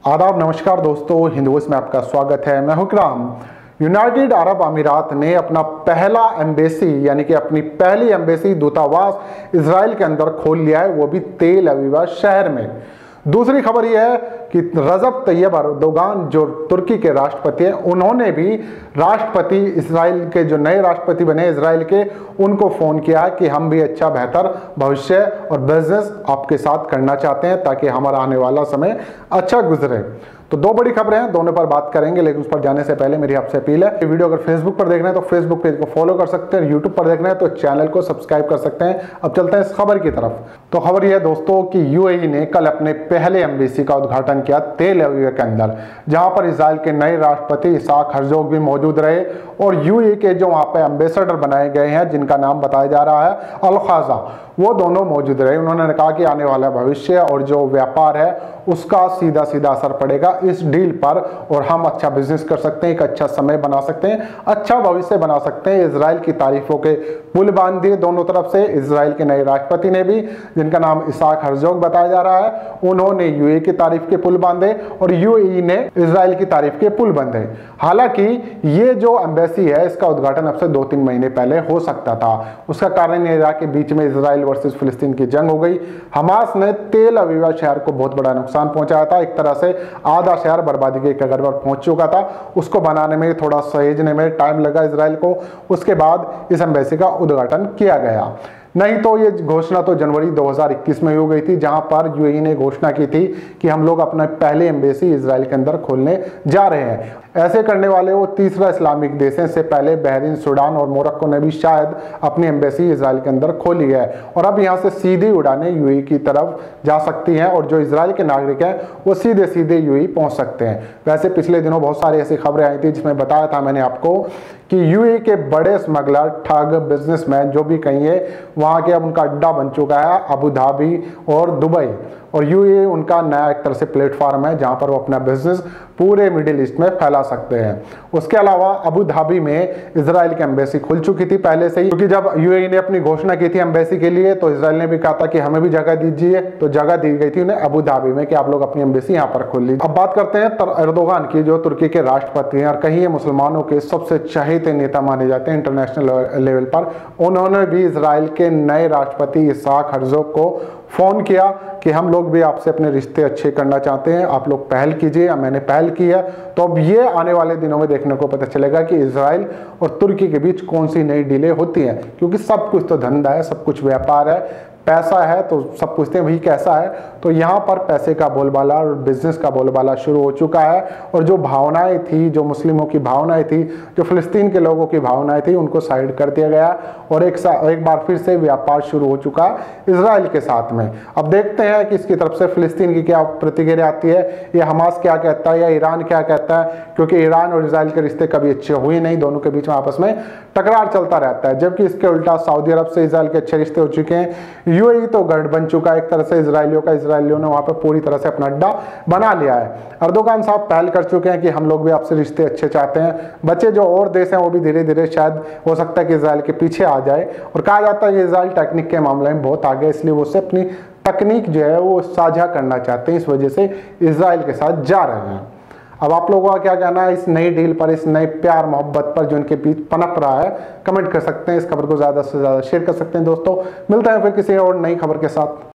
आदाब, नमस्कार दोस्तों, हिंदूस में आपका स्वागत है। मैं हूं इकराम। यूनाइटेड अरब अमीरात ने अपना पहला एम्बेसी यानी कि अपनी पहली एम्बेसी दूतावास इजराइल के अंदर खोल लिया है, वो भी तेल अवीव शहर में। दूसरी खबर यह है कि रजब तैयब अर्दोगान जो तुर्की के राष्ट्रपति हैं, उन्होंने भी राष्ट्रपति इजराइल के जो नए राष्ट्रपति बने इजराइल के, उनको फ़ोन किया कि हम भी अच्छा बेहतर भविष्य और बिजनेस आपके साथ करना चाहते हैं ताकि हमारा आने वाला समय अच्छा गुजरे। तो दो बड़ी खबरें हैं, दोनों पर बात करेंगे, लेकिन उस पर जाने से पहले मेरी आपसे अपील है कि वीडियो अगर फेसबुक पर देख रहे हैं तो फेसबुक पेज को फॉलो कर सकते हैं, यूट्यूब पर देख रहे हैं तो चैनल को सब्सक्राइब कर सकते हैं। अब चलते हैं इस खबर की तरफ। तो खबर यह है दोस्तों कि यूएई ने कल अपने पहले एम्बेसी का उद्घाटन किया तेल अवीव के अंदर, जहां पर इजराइल के नए राष्ट्रपति इसाक हर्जोग भी मौजूद रहे और यूएई के जो वहां पे एम्बेसडर बनाए गए हैं, जिनका नाम बताया जा रहा है अल खाजा, वो दोनों मौजूद रहे। उन्होंने कहा कि आने वाला भविष्य और जो व्यापार है उसका सीधा सीधा असर पड़ेगा इस डील पर और हम अच्छा बिजनेस कर सकते हैं, एक अच्छा समय बना सकते हैं, अच्छा भविष्य बना सकते हैं। इजराइल की तारीफों के पुल बांध दिए दोनों तरफ से। इजराइल के नए राष्ट्रपति ने भी, जिनका नाम इसाक हर्जोग बताया जा रहा है, उन्होंने यूएई की तारीफ के पुल बांधे और यूएई ने इजराइल की तारीफ के पुल बांधे। हालांकि ये जो एम्बेसी है इसका उद्घाटन अब से 2-3 महीने पहले हो सकता था। उसका कारण यह रहा कि बीच में इजराइल वर्सेस फिलिस्तीन की जंग हो गई। हमास ने तेल अवीव शहर को बहुत बड़ा नुकसान पहुंचाया था। एक तरह से आधा शहर बर्बादी के कगार पर पहुंच चुका था। उसको बनाने में थोड़ा सहेजने में टाइम लगा इजराइल को। उसके बाद इस एम्बेसी का उद्घाटन किया गया। नहीं तो ये घोषणा तो जनवरी 2021 में हो गई थी, जहां पर यूएई ने घोषणा की थी कि हम लोग अपना पहले एम्बेसी इजराइल के अंदर खोलने जा रहे हैं। ऐसे करने वाले वो तीसरा इस्लामिक देश है। इससे पहले बहरीन, सूडान और मोरक्को ने भी शायद अपनी एम्बेसी इजराइल के अंदर खोली है और अब यहाँ से सीधी उड़ानें यूएई की तरफ जा सकती हैं और जो इजराइल के नागरिक हैं वो सीधे सीधे यूएई पहुँच सकते हैं। वैसे पिछले दिनों बहुत सारी ऐसी खबरें आई थी जिसमें बताया था मैंने आपको कि यूएई के बड़े स्मगलर, ठग, बिजनेसमैन जो भी कहिए, वहाँ के अब उनका अड्डा बन चुका है अबू धाबी और दुबई, और यूएई उनका नया एक तरह से प्लेटफॉर्म है जहां पर वो अपना बिजनेस पूरे मिडिल ईस्ट में फैला सकते हैं। उसके अलावा अबू धाबी में इजराइल की एम्बेसी खुल चुकी थी पहले से ही, क्योंकि जब यूएई ने अपनी घोषणा की थी एम्बेसी के लिए तो इजराइल ने भी कहा था कि हमें भी जगह दीजिए, तो जगह दी गई थी उन्हें अबू धाबी में कि आप लोग अपनी एम्बेसी यहाँ पर खोल लीजिए। अब बात करते हैं अर्दोगान की, जो तुर्की के राष्ट्रपति हैं और कहीं मुसलमानों के सबसे चहेते नेता माने जाते हैं इंटरनेशनल लेवल पर। उन्होंने भी इजराइल के नए राष्ट्रपति इसाक हर्जोग को फ़ोन किया कि हम लोग भी आपसे अपने रिश्ते अच्छे करना चाहते हैं, आप लोग पहल कीजिए या मैंने पहल की है। तो अब ये आने वाले दिनों में देखने को पता चलेगा कि इजराइल और तुर्की के बीच कौन सी नई डीलें होती हैं, क्योंकि सब कुछ तो धंधा है, सब कुछ व्यापार है, पैसा है, तो सब पूछते हैं भाई कैसा है। तो यहाँ पर पैसे का बोलबाला और बिजनेस का बोलबाला शुरू हो चुका है और जो भावनाएं थी, जो मुस्लिमों की भावनाएं थी, जो फिलिस्तीन के लोगों की भावनाएं थी, उनको साइड कर दिया गया और एक बार फिर से व्यापार शुरू हो चुका है इजराइल के साथ में। अब देखते हैं कि इसकी तरफ से फिलिस्तीन की क्या प्रतिक्रिया आती है, या हमास क्या कहता है, या ईरान क्या कहता है, क्योंकि ईरान और इजराइल के रिश्ते कभी अच्छे हुए नहीं, दोनों के बीच में आपस में टकरार चलता रहता है। जबकि इसके उल्टा सऊदी अरब से इजराइल के अच्छे रिश्ते हो चुके हैं। यूएई तो गढ़ बन चुका है एक तरह से इजराइलियों का, इजराइलियों ने वहां पर पूरी तरह से अपना अड्डा बना लिया है। अर्दोगान साहब पहल कर चुके हैं कि हम लोग भी आपसे रिश्ते अच्छे चाहते हैं। बच्चे जो और देश हैं वो भी धीरे धीरे शायद हो सकता है कि इजराइल के पीछे आ जाए, और कहा जाता है कि इजराइल टेक्निक के मामले में बहुत आगे, इसलिए वो अपनी तकनीक जो है वो साझा करना चाहते हैं, इस वजह से इजराइल के साथ जा रहे हैं। अब आप लोगों का क्या कहना है इस नई डील पर, इस नए प्यार मोहब्बत पर जो इनके बीच पनप रहा है? कमेंट कर सकते हैं। इस खबर को ज़्यादा से ज़्यादा शेयर कर सकते हैं। दोस्तों मिलते हैं फिर किसी और नई खबर के साथ।